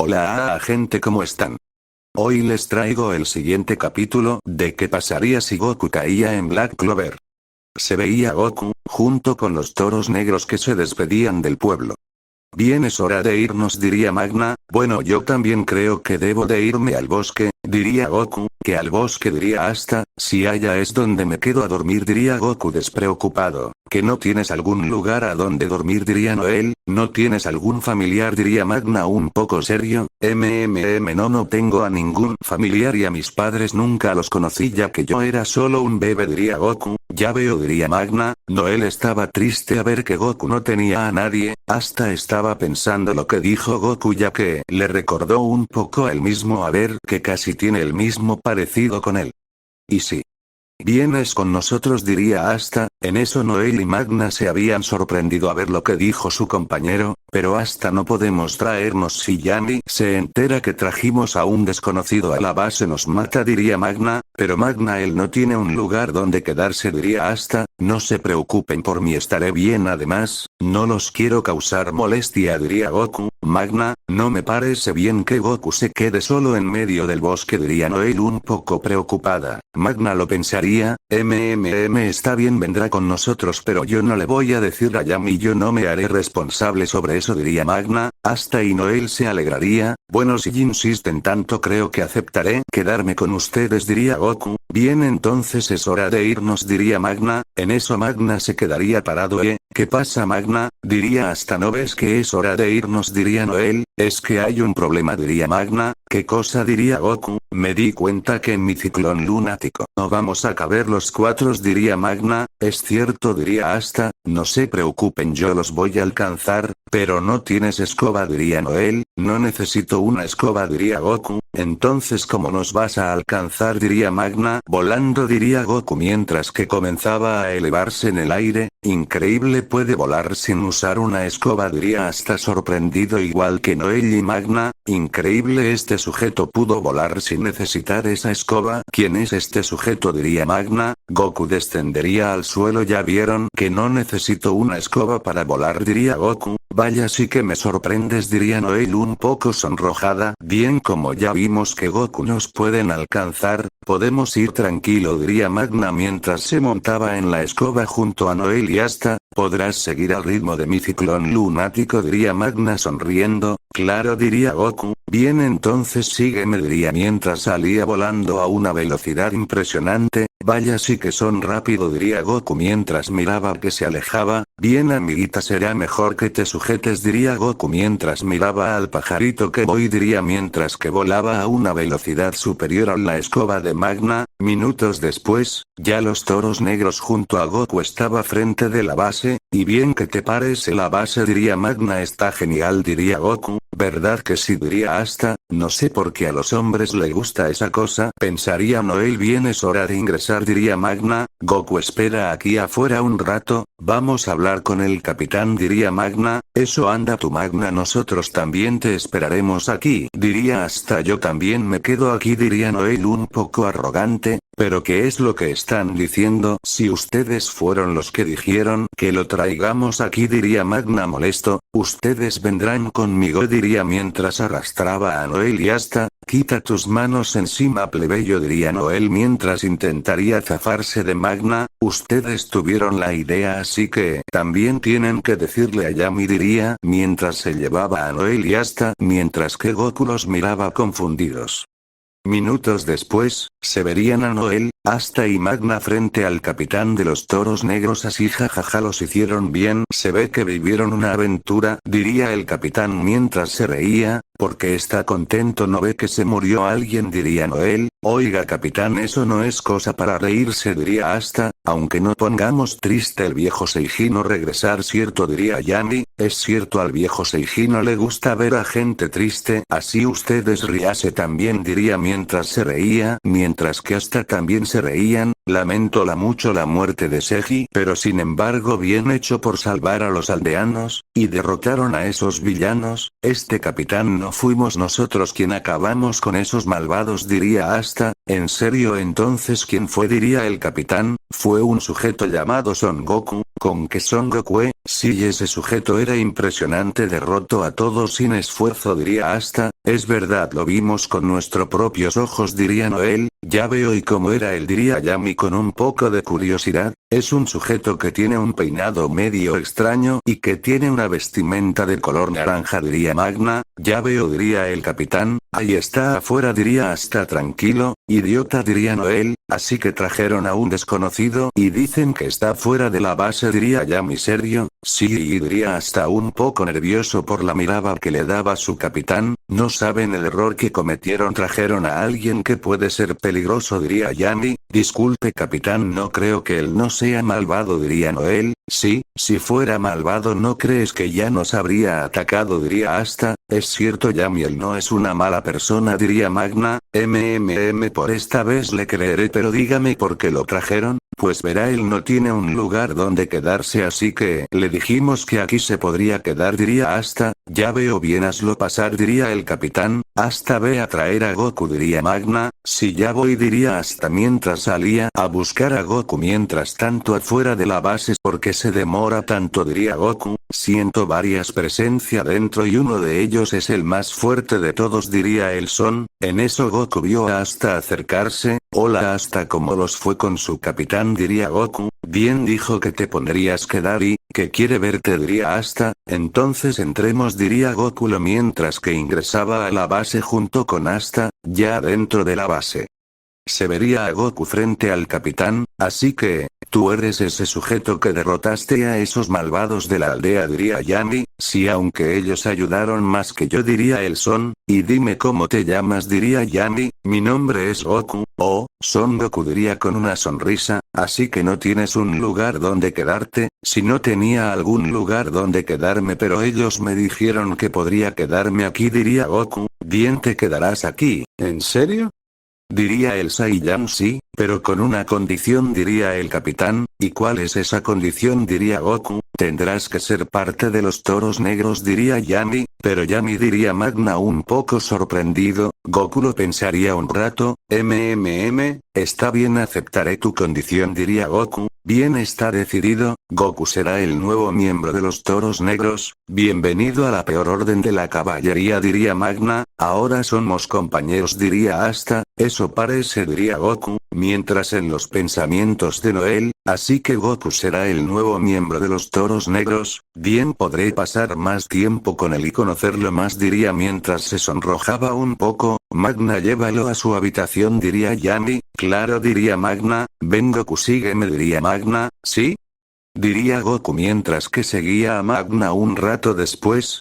Hola gente, ¿cómo están? Hoy les traigo el siguiente capítulo de qué pasaría si Goku caía en Black Clover. Se veía Goku, junto con los toros negros que se despedían del pueblo. Bien, es hora de irnos, diría Magna. Bueno, yo también creo que debo de irme al bosque, diría Goku. Que al bosque, diría Asta. Si allá es donde me quedo a dormir, diría Goku despreocupado. Que no tienes algún lugar a donde dormir, diría Noel. ¿No tienes algún familiar?, diría Magna un poco serio. No tengo a ningún familiar y a mis padres nunca los conocí ya que yo era solo un bebé, diría Goku. Ya veo, diría Magna. Noel estaba triste a ver que Goku no tenía a nadie. Hasta estaba pensando lo que dijo Goku, ya que le recordó un poco a él mismo, a ver que casi tiene el mismo parecido con él. Y sí. ¿Vienes con nosotros?, diría Asta. En eso Noel y Magna se habían sorprendido a ver lo que dijo su compañero, pero Asta, no podemos traernos, si Yami se entera que trajimos a un desconocido a la base nos mata, diría Magna. Pero Magna, él no tiene un lugar donde quedarse, diría Asta. No se preocupen por mí, estaré bien, además, no los quiero causar molestia, diría Goku. Magna, no me parece bien que Goku se quede solo en medio del bosque, diría Noel un poco preocupada. Magna lo pensaría. Está bien, vendrá con nosotros, pero yo no le voy a decir a Yami, yo no me haré responsable sobre eso, diría Magna. Hasta y Noel se alegraría. Bueno, si insisten tanto, creo que aceptaré quedarme con ustedes, diría Goku. Bien, entonces es hora de irnos, diría Magna. En eso Magna se quedaría parado. ¿Qué pasa, Magna?, diría Hasta. ¿No ves que es hora de irnos?, diría Noel. Es que hay un problema, diría Magna. ¿Qué cosa?, diría Goku. Me di cuenta que en mi ciclón lunático no vamos a caber los cuatro, diría Magna. Es cierto, diría Hasta. No se preocupen, yo los voy a alcanzar. Pero no tienes escoba, diría Noel. No necesito una escoba, diría Goku. Entonces, ¿cómo nos vas a alcanzar?, diría Magna. Volando, diría Goku mientras que comenzaba a elevarse en el aire. Increíble, puede volar sin usar una escoba, diría Hasta sorprendido igual que Noel y Magna. Increíble, este sujeto pudo volar sin necesitar esa escoba. ¿Quién es este sujeto?, diría Magna. Goku descendería al suelo. Ya vieron que no necesito una escoba para volar, diría Goku. Vaya, sí que me sorprendes, diría Noel un poco sonrojada. Bien, como ya vimos que Goku nos pueden alcanzar, podemos ir tranquilo, diría Magna mientras se montaba en la escoba junto a Noel y Hasta. Podrás seguir al ritmo de mi ciclón lunático, diría Magna sonriendo. Claro, diría Goku. Bien, entonces sígueme, diría mientras salía volando a una velocidad impresionante. Vaya, sí que son rápido, diría Goku mientras miraba que se alejaba. Bien, amiguita, será mejor que te sujetes, diría Goku mientras miraba al pajarito que voy, diría mientras que volaba a una velocidad superior a la escoba de Magna. Minutos después, ya los toros negros junto a Goku estaba frente de la base. Y bien, ¿qué te parece la base?, diría Magna. Está genial, diría Goku. ¿Verdad que sí?, diría Hasta. No sé por qué a los hombres le gusta esa cosa, pensaría Noel. Bien, es hora de ingresar, diría Magna. Goku, espera aquí afuera un rato, vamos a hablar con el capitán, diría Magna. Eso, anda tú, Magna, nosotros también te esperaremos aquí, diría Hasta. Yo también me quedo aquí, diría Noel un poco arrogante. ¿Pero qué es lo que están diciendo? Si ustedes fueron los que dijeron que lo traigamos aquí, diría Magna molesto. Ustedes vendrán conmigo, diría mientras arrastraba a Noel y Hasta. Quita tus manos encima, plebeyo, diría Noel mientras intentaría zafarse de Magna. Ustedes tuvieron la idea, así que también tienen que decirle a Yami, diría mientras se llevaba a Noel y Hasta, mientras que Goku los miraba confundidos. Minutos después, se verían a Noel, Hasta y Magna frente al capitán de los toros negros. Así, jajaja, los hicieron bien. Se ve que vivieron una aventura, diría el capitán mientras se reía. Porque está contento, no ve que se murió alguien, diría Noel. Oiga, capitán, eso no es cosa para reírse, diría Hasta. Aunque no pongamos triste el viejo Seiji no regresar, cierto, diría Yami. Es cierto, al viejo Seiji no le gusta ver a gente triste. Así ustedes ríase también, diría mientras se reía. Mientras que Hasta también se reían. Lamento mucho la muerte de Seiji, pero sin embargo bien hecho por salvar a los aldeanos, y derrotaron a esos villanos. Este capitán, no fuimos nosotros quien acabamos con esos malvados, diría Hasta. ¿En serio? Entonces ¿quién fue?, diría el capitán. Fue un sujeto llamado Son Goku. ¿Con que Son Goku? Sí, ese sujeto era impresionante, derrotó a todos sin esfuerzo, diría Asta. Es verdad, lo vimos con nuestros propios ojos, diría Noel. Ya veo, y cómo era él, diría Yami con un poco de curiosidad. Es un sujeto que tiene un peinado medio extraño y que tiene una vestimenta de color naranja, diría Magna. Ya veo, diría el capitán. Ahí está afuera, diría Asta. Tranquilo, idiota, diría Noel. Así que trajeron a un desconocido y dicen que está fuera de la base, diría Yami serio. Sí, y diría hasta un poco nervioso por la mirada que le daba su capitán. No saben el error que cometieron, trajeron a alguien que puede ser peligroso, diría Yami. Disculpe capitán, no creo que él no sea malvado, diría Noel. Sí, si fuera malvado no crees que ya nos habría atacado, diría Asta. Es cierto Yami, él no es una mala persona, diría Magna. Por esta vez le creeré, pero dígame por qué lo trajeron. Pues verá, él no tiene un lugar donde quedarse, así que le dijimos que aquí se podría quedar, diría Asta. Ya veo bien, hazlo pasar, diría el capitán. Hasta ve a traer a Goku, diría Magna. Si ya voy, diría Asta mientras salía a buscar a Goku mientras tanto afuera de la base. ¿Por qué se demora tanto?, diría Goku. Siento varias presencias dentro y uno de ellos es el más fuerte de todos, diría el Son. En eso Goku vio a Asta acercarse. Hola Asta, ¿cómo los fue con su capitán?, diría Goku. Bien, dijo que te pondrías quedar y que quiere verte, diría Asta. Entonces entremos, diría Goku mientras que ingresaba a la base junto con Asta. Ya dentro de la base se vería a Goku frente al capitán. Así que, tú eres ese sujeto que derrotaste a esos malvados de la aldea, diría Yami. Sí, aunque ellos ayudaron más que yo, diría el Son. Y dime cómo te llamas, diría Yami. Mi nombre es Goku. Oh, Son Goku, diría con una sonrisa. Así que no tienes un lugar donde quedarte. Si no tenía algún lugar donde quedarme, pero ellos me dijeron que podría quedarme aquí, diría Goku. Bien, te quedarás aquí. ¿En serio?, diría el Saiyan. Sí, pero con una condición, diría el capitán. ¿Y cuál es esa condición?, diría Goku. Tendrás que ser parte de los toros negros, diría Yami. Pero Yami, diría Magna un poco sorprendido. Goku lo pensaría un rato. Está bien, aceptaré tu condición, diría Goku. Bien, está decidido. Goku será el nuevo miembro de los toros negros. Bienvenido a la peor orden de la caballería, diría Magna. Ahora somos compañeros, diría Asta. Eso parece, diría Goku, mientras en los pensamientos de Noel. Así que Goku será el nuevo miembro de los toros negros. Bien, podré pasar más tiempo con él y conocerlo más, diría mientras se sonrojaba un poco. Magna, llévalo a su habitación, diría Yami. Claro, diría Magna. Ven Goku, sígueme, diría Magna. ¿Sí?, diría Goku mientras que seguía a Magna. Un rato después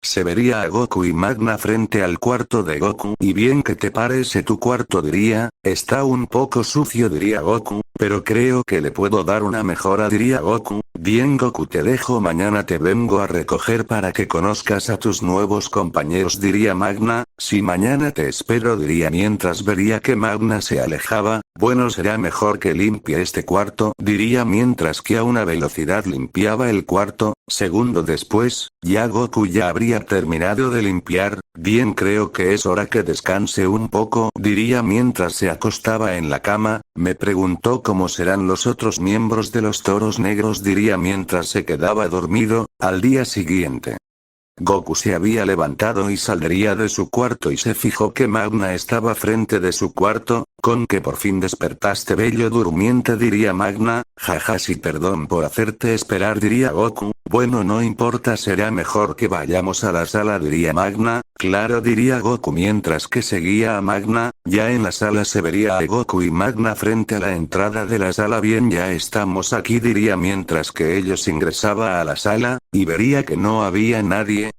se vería a Goku y Magna frente al cuarto de Goku. ¿Y bien, qué te parece tu cuarto?, diría. Está un poco sucio, diría Goku, pero creo que le puedo dar una mejora, diría Goku. Bien Goku, te dejo, mañana te vengo a recoger para que conozcas a tus nuevos compañeros, diría Magna. Sí, mañana te espero, diría mientras vería que Magna se alejaba. Bueno, será mejor que limpie este cuarto, diría mientras que a una velocidad limpiaba el cuarto. Segundo después, ya Goku ya habría terminado de limpiar. Bien, creo que es hora que descanse un poco, diría mientras se acostaba en la cama. Me preguntó cómo serán los otros miembros de los toros negros, diría mientras se quedaba dormido. Al día siguiente, Goku se había levantado y saldría de su cuarto y se fijó que Magna estaba frente de su cuarto. Con que por fin despertaste, bello durmiente, diría Magna. Jaja, sí, perdón por hacerte esperar, diría Goku. Bueno, no importa, será mejor que vayamos a la sala, diría Magna. Claro, diría Goku mientras que seguía a Magna. Ya en la sala se vería a Goku y Magna frente a la entrada de la sala. Bien, ya estamos aquí, diría mientras que ellos ingresaba a la sala, y vería que no había nadie.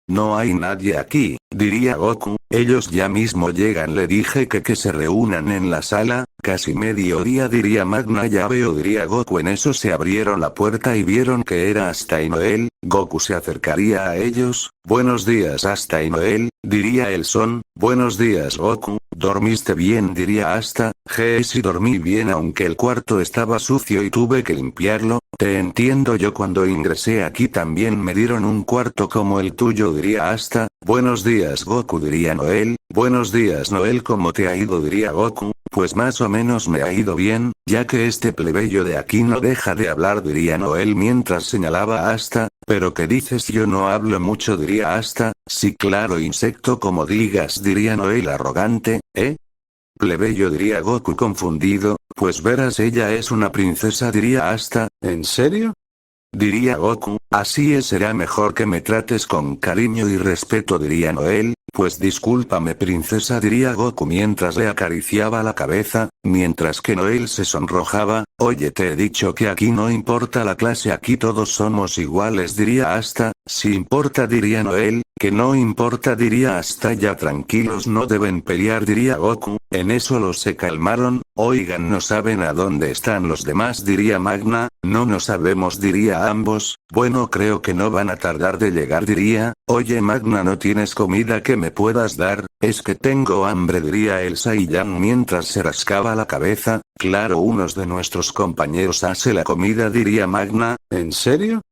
No hay nadie aquí, diría Goku. Ellos ya mismo llegan, le dije que se reúnan en la sala. Casi mediodía, diría Magna. Ya veo, diría Goku. En eso se abrieron la puerta y vieron que era Asta y Noel. Goku se acercaría a ellos. Buenos días, Asta y Noel, diría el Son. Buenos días, Goku. ¿Dormiste bien?, diría Asta. Sí, dormí bien, aunque el cuarto estaba sucio y tuve que limpiarlo. Te entiendo, yo cuando ingresé aquí también me dieron un cuarto como el tuyo, diría Asta. Buenos días, Goku, diría Noel. Buenos días, Noel, ¿cómo te ha ido?, diría Goku. Pues más o menos me ha ido bien. Ya que este plebeyo de aquí no deja de hablar, diría Noel mientras señalaba a Asta. Pero ¿qué dices? Yo no hablo mucho, diría Asta. Sí, claro, insecto, como digas, diría Noel arrogante. Plebeyo, diría Goku confundido. Pues verás, ella es una princesa, diría Asta. ¿En serio? Diría Goku, así es, será mejor que me trates con cariño y respeto, diría Noel. Pues discúlpame, princesa, diría Goku mientras le acariciaba la cabeza, mientras que Noel se sonrojaba. Oye, te he dicho que aquí no importa la clase, aquí todos somos iguales, diría Asta. Si importa, diría Noel. Que no importa, diría Asta. Ya tranquilos, no deben pelear, diría Goku. En eso los se calmaron. Oigan, no saben a dónde están los demás, diría Magna. No, no sabemos, diría ambos. Bueno, creo que no van a tardar de llegar, diría. Oye, Magna, ¿no tienes comida que me puedas dar? Es que tengo hambre, diría Elsa y Yang mientras se rascaba la cabeza. Claro, unos de nuestros compañeros hace la comida, diría Magna. ¿En serio?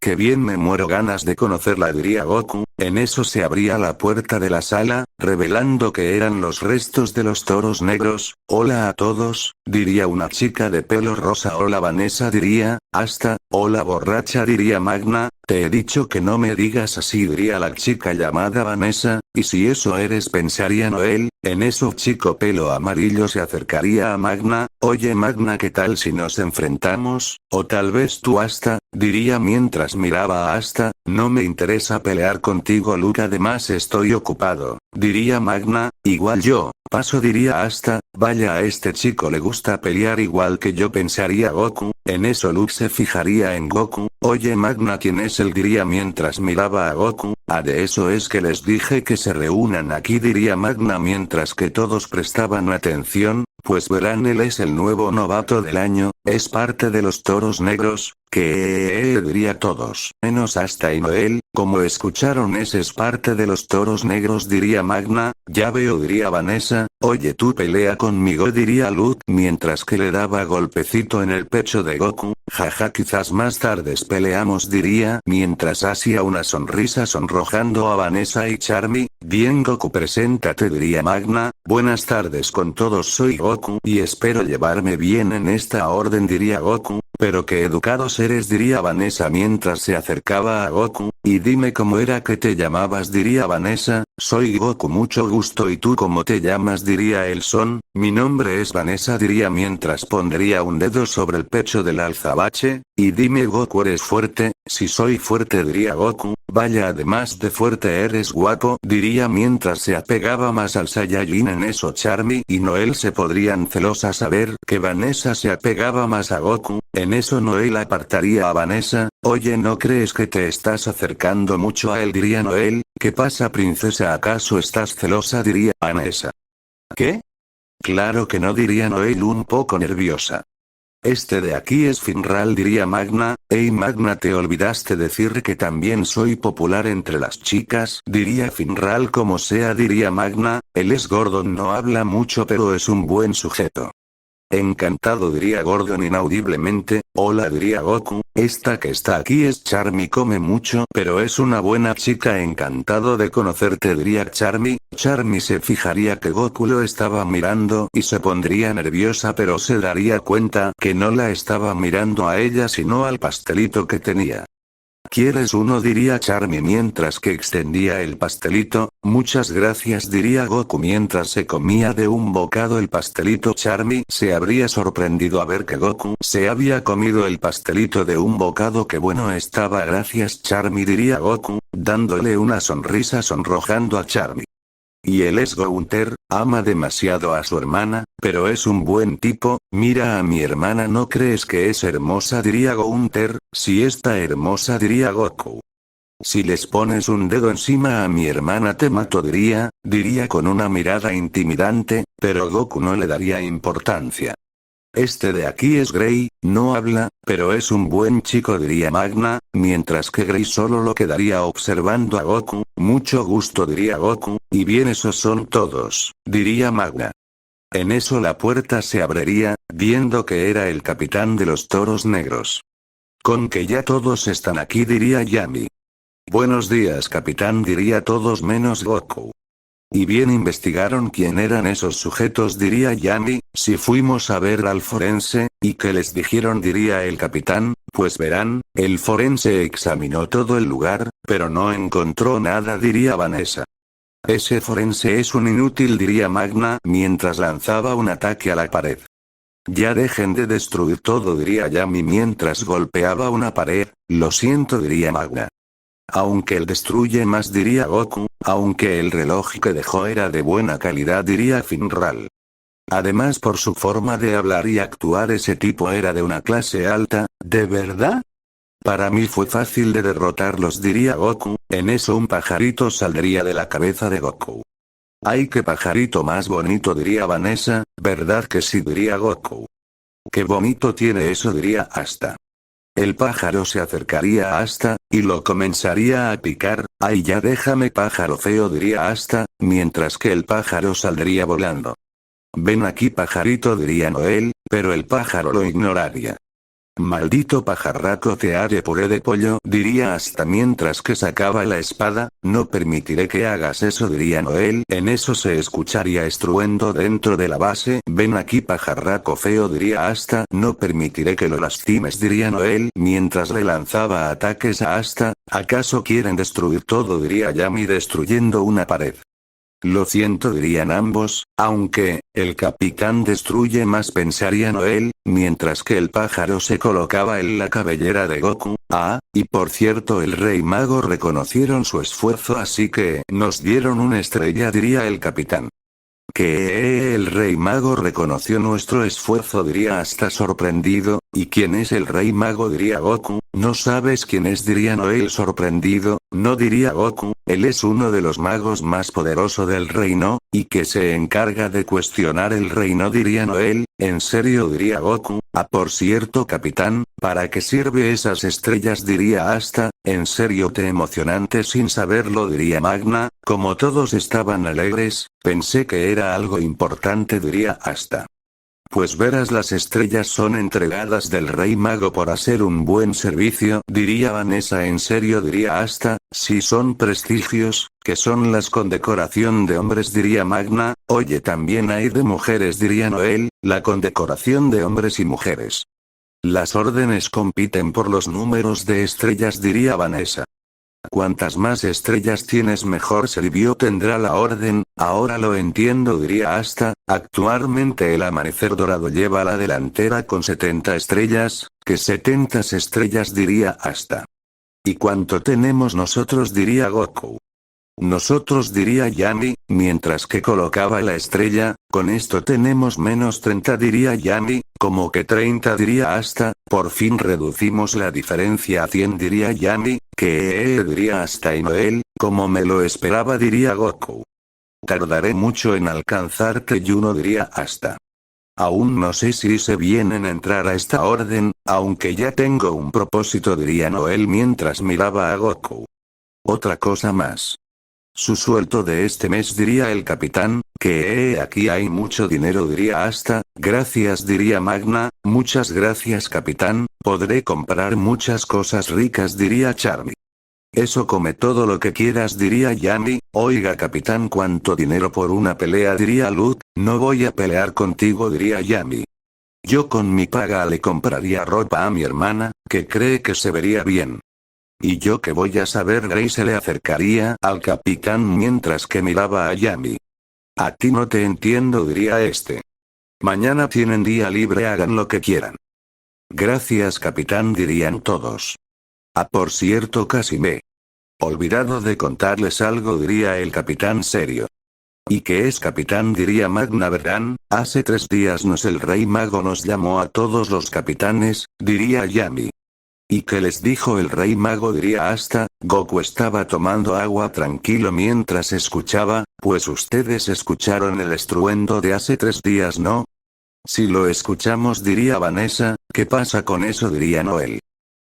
Qué bien, me muero ganas de conocerla, diría Goku. En eso se abría la puerta de la sala, revelando que eran los restos de los toros negros. Hola a todos, diría una chica de pelo rosa. Hola Vanessa, diría Asta. Hola borracha, diría Magna. Te he dicho que no me digas así, diría la chica llamada Vanessa. Y si eso eres, pensaría Noel. En eso chico pelo amarillo se acercaría a Magna. Oye Magna, ¿qué tal si nos enfrentamos? O tal vez tú, Asta, diría mientras miraba a Asta. No me interesa pelear contigo, Luke, además estoy ocupado, diría Magna. Igual yo, paso, diría Asta. Vaya, a este chico le gusta pelear igual que yo, pensaría Goku. En eso Luke se fijaría en Goku. Oye Magna, ¿quién es él?, diría mientras miraba a Goku. Ah, de eso es que les dije que se reúnan aquí, diría Magna mientras que todos prestaban atención. Pues verán, él es el nuevo novato del año, es parte de los toros negros. Que diría todos, menos Asta y Noel. Como escucharon, ese es parte de los toros negros, diría Magna. Ya veo, diría Vanessa. Oye, tú pelea conmigo, diría Luke mientras que le daba golpecito en el pecho de Goku. Jaja, quizás más tarde peleamos, diría mientras hacía una sonrisa sonrojando a Vanessa y Charmy. Bien Goku, preséntate, diría Magna. Buenas tardes con todos, soy Goku y espero llevarme bien en esta orden, diría Goku. Pero qué educados eres, diría Vanessa mientras se acercaba a Goku. Y dime cómo era que te llamabas, diría Vanessa. Soy Goku, mucho gusto. ¿Y tú cómo te llamas?, diría Elson. Mi nombre es Vanessa, diría mientras pondría un dedo sobre el pecho del alzabache. Y dime Goku, ¿eres fuerte? Si soy fuerte, diría Goku. Vaya, además de fuerte eres guapo, diría mientras se apegaba más al Saiyajin. En eso Charmy y Noel se podrían celosas a ver que Vanessa se apegaba más a Goku. En eso Noel apartaría a Vanessa. Oye, ¿no crees que te estás acercando mucho a él?, diría Noel. ¿Qué pasa, princesa? ¿Acaso estás celosa?, diría Vanessa. ¿Qué? Claro que no, diría Noel un poco nerviosa. Este de aquí es Finral, diría Magna. Hey Magna, te olvidaste decir que también soy popular entre las chicas, diría Finral. Como sea, diría Magna. Él es Gordon, no habla mucho pero es un buen sujeto. Encantado, diría Gordon inaudiblemente. Hola, diría Goku. Esta que está aquí es Charmy, come mucho pero es una buena chica. Encantado de conocerte, diría Charmy. Charmy se fijaría que Goku lo estaba mirando y se pondría nerviosa, pero se daría cuenta que no la estaba mirando a ella sino al pastelito que tenía. ¿Quieres uno?, diría Charmy mientras que extendía el pastelito. Muchas gracias, diría Goku mientras se comía de un bocado el pastelito. Charmy se habría sorprendido a ver que Goku se había comido el pastelito de un bocado. Qué bueno estaba, gracias Charmy, diría Goku, dándole una sonrisa sonrojando a Charmy. Y él es Gounter, ama demasiado a su hermana, pero es un buen tipo. Mira a mi hermana, ¿no crees que es hermosa?, diría Gounter. Si está hermosa, diría Goku. Si les pones un dedo encima a mi hermana te mato, diría con una mirada intimidante, pero Goku no le daría importancia. Este de aquí es Grey, no habla, pero es un buen chico, diría Magna, mientras que Grey solo lo quedaría observando a Goku. Mucho gusto, diría Goku. Y bien, esos son todos, diría Magna. En eso la puerta se abriría, viendo que era el capitán de los toros negros. Con que ya todos están aquí, diría Yami. Buenos días, capitán, diría todos menos Goku. Y bien investigaron quién eran esos sujetos, diría Yami. Si fuimos a ver al forense, ¿y qué les dijeron?, diría el capitán. Pues verán, el forense examinó todo el lugar, pero no encontró nada, diría Vanessa. Ese forense es un inútil, diría Magna mientras lanzaba un ataque a la pared. Ya dejen de destruir todo, diría Yami mientras golpeaba una pared. Lo siento, diría Magna. Aunque él destruye más, diría Goku, aunque el reloj que dejó era de buena calidad, diría Finral. Además, por su forma de hablar y actuar, ese tipo era de una clase alta. ¿De verdad? Para mí fue fácil de derrotarlos, diría Goku. En eso un pajarito saldría de la cabeza de Goku. ¡Ay, qué pajarito más bonito!, diría Vanessa. ¿Verdad que sí?, diría Goku. ¡Qué bonito tiene eso!, diría Asta. El pájaro se acercaría a Asta, y lo comenzaría a picar. ¡Ay, ya déjame, pájaro feo!, diría Asta, mientras que el pájaro saldría volando. Ven aquí, pajarito, diría Noel, pero el pájaro lo ignoraría. Maldito pajarraco, te haré puré de pollo, diría Asta mientras que sacaba la espada. No permitiré que hagas eso, diría Noel. En eso se escucharía estruendo dentro de la base. Ven aquí, pajarraco feo, diría Asta. No permitiré que lo lastimes, diría Noel mientras le lanzaba ataques a Asta. ¿Acaso quieren destruir todo?, diría Yami destruyendo una pared. Lo siento, dirían ambos, aunque, el capitán destruye más, pensaría Noel, mientras que el pájaro se colocaba en la cabellera de Goku. Ah, y por cierto, el Rey Mago reconocieron su esfuerzo, así que nos dieron una estrella, diría el capitán. ¿Que el Rey Mago reconoció nuestro esfuerzo?, diría Asta sorprendido. ¿Y quién es el Rey Mago?, diría Goku. ¿No sabes quién es?, diría Noel sorprendido. No, diría Goku, él es uno de los magos más poderosos del reino, y que se encarga de cuestionar el reino, diría Noel. ¿En serio?, diría Goku. Ah, por cierto, capitán, ¿para qué sirve esas estrellas?, diría Asta. ¿En serio te emocionante sin saberlo?, diría Magna. Como todos estaban alegres, pensé que era algo importante, diría Asta. Pues verás, las estrellas son entregadas del Rey Mago por hacer un buen servicio, diría Vanessa. ¿En serio?, diría Asta. Si son prestigios, que son las condecoración de hombres, diría Magna. Oye, también hay de mujeres, diría Noel. La condecoración de hombres y mujeres. Las órdenes compiten por los números de estrellas, diría Vanessa. Cuantas más estrellas tienes, mejor servicio tendrá la orden. Ahora lo entiendo, diría Asta. Actualmente el Amanecer Dorado lleva la delantera con 70 estrellas. ¿Qué 70 estrellas?, diría Asta. ¿Y cuánto tenemos nosotros?, diría Goku. Nosotros, diría Yami, mientras que colocaba la estrella. Con esto tenemos menos 30, diría Yami. Como que 30, diría Asta. Por fin reducimos la diferencia a 100, diría Yami. Que diría Asta. Y Noel, como me lo esperaba, diría Goku. Tardaré mucho en alcanzarte, Yuno, diría Asta. Aún no sé si hice bien en entrar a esta orden, aunque ya tengo un propósito, diría Noel mientras miraba a Goku. Otra cosa más. Su sueldo de este mes, diría el capitán. Que aquí hay mucho dinero, diría Asta. Gracias, diría Magna. Muchas gracias, capitán. Podré comprar muchas cosas ricas, diría Charmy. Eso, come todo lo que quieras, diría Yami. Oiga, capitán, ¿cuánto dinero por una pelea?, diría Luke. No voy a pelear contigo, diría Yami. Yo con mi paga le compraría ropa a mi hermana, que cree que se vería bien. ¿Y yo qué voy a saber?, Grace se le acercaría al capitán mientras que miraba a Yami. A ti no te entiendo, diría este. Mañana tienen día libre, hagan lo que quieran. Gracias, capitán, dirían todos. Ah, por cierto, casi me he olvidado de contarles algo, diría el capitán serio. ¿Y qué es, capitán?, diría Magna. Verán, hace 3 días el Rey Mago nos llamó a todos los capitanes, diría Yami. ¿Y qué les dijo el Rey Mago?, diría Asta. Goku estaba tomando agua tranquilo mientras escuchaba. Pues ustedes escucharon el estruendo de hace 3 días, ¿no? Si lo escuchamos, diría Vanessa. ¿Qué pasa con eso?, diría Noel.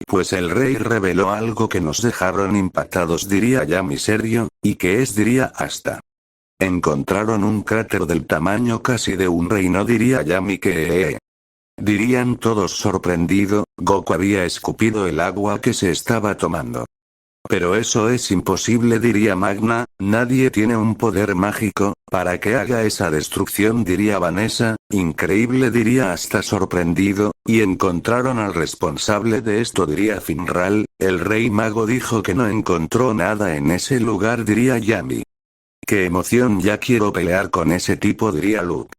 Pues el rey reveló algo que nos dejaron impactados, diría Yami serio. ¿Y qué es?, diría Asta. Encontraron un cráter del tamaño casi de un reino, diría Yami. Que dirían todos sorprendido. Goku había escupido el agua que se estaba tomando. Pero eso es imposible, diría Magna, nadie tiene un poder mágico, para que haga esa destrucción, diría Vanessa, increíble, diría hasta sorprendido, y encontraron al responsable de esto, diría Finral, el rey mago dijo que no encontró nada en ese lugar, diría Yami. Qué emoción, ya quiero pelear con ese tipo, diría Luke.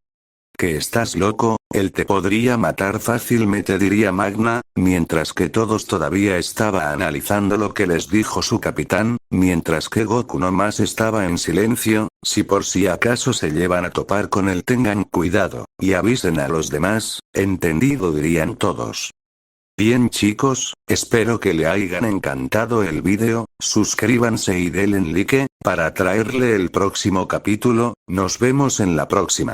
Que estás loco, él te podría matar fácilmente, diría Magna, mientras que todos todavía estaba analizando lo que les dijo su capitán, mientras que Goku nomás estaba en silencio. Si por si acaso se llevan a topar con él, tengan cuidado, y avisen a los demás, entendido, dirían todos. Bien chicos, espero que le hayan encantado el vídeo, suscríbanse y denle like, para traerle el próximo capítulo, nos vemos en la próxima.